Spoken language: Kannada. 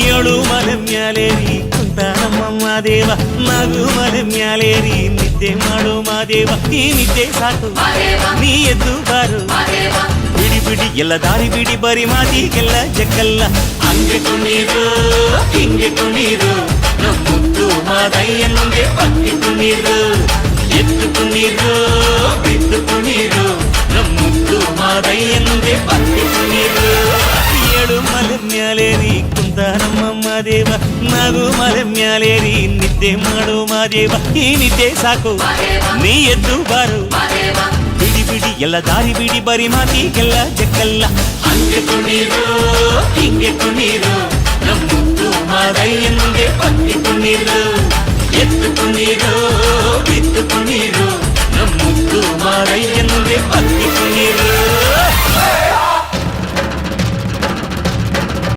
ಏಳು ಮಲೆ ಮ್ಯಾಲೇರಿ ಕುಂತ ನಮ್ಮ ಮಾದೇವ ನಗು ಮಲೆ ಮ್ಯಾಲೇರಿ ನಿದ್ದೆ ಮಾಡು ಮಾದೇವ ಈ ನಿದ್ದೆ ಸಾಕು ನೀ ಎದ್ದು ಬಾರು ಬಿಡಿ ಬಿಡಿ ಎಲ್ಲ ದಾರಿ ಬಿಡಿ ಬರಿ ಮಾತಿಗೆಲ್ಲ ಜಕ್ಕಲ್ಲ ಹಂಗೆ ಕುಣೀರು ಹಿಂಗೆ ಕುಣೀರು ನಮ್ಮುತ್ತು ಮಾದಯ್ಯ ಮುಂದೆ ಪಕ್ಕಿ ಕುಣೀರು ಎದ್ದು ಕುಣೀರು ಬಿದ್ದು ಕುಣೀರು ನಮ್ಮುತ್ತು ಮಾದಯ್ಯ ಮುಂದೆ ಪಕ್ಕಿ ಕುಣೀರು ಏಳು ಮಲೆ ಮ್ಯಾಲೇರಿ ಕುಂತ ನಮ್ಮ ಮಾದೇವ ನಗು ಮಲೆ ಮ್ಯಾಲೇರಿ ನಿದ್ದೆ ಮಾಡು ಮಾದೇವ ಈ ನಿದ್ದೆ ಸಾಕು ನೀ ಎದ್ದು ಬಾರು ಬಿಡಿ ಬಿಡಿ ಎಲ್ಲ ದಾರಿ ಬಿಡಿ ಬರಿ ಮಾತಿಗೆಲ್ಲ ಜಕ್ಕಲ್ಲ ಹಂಗೆ ಕುಣೀರು ಹಿಂಗೆ ಕುಣೀರು ನಮ್ಮುತ್ತು ಮಾದಯ್ಯ ಮುಂದೆ ಪಕ್ಕಿ ಕುಣೀರು ಎದ್ದು ಕುಣೀರು ಬಿದ್ದು ಕುಣೀರು ನಮ್ಮುತ್ತು ಮಾದಯ್ಯ ಮುಂದೆ ಪಕ್ಕಿ ಕುಣೀರು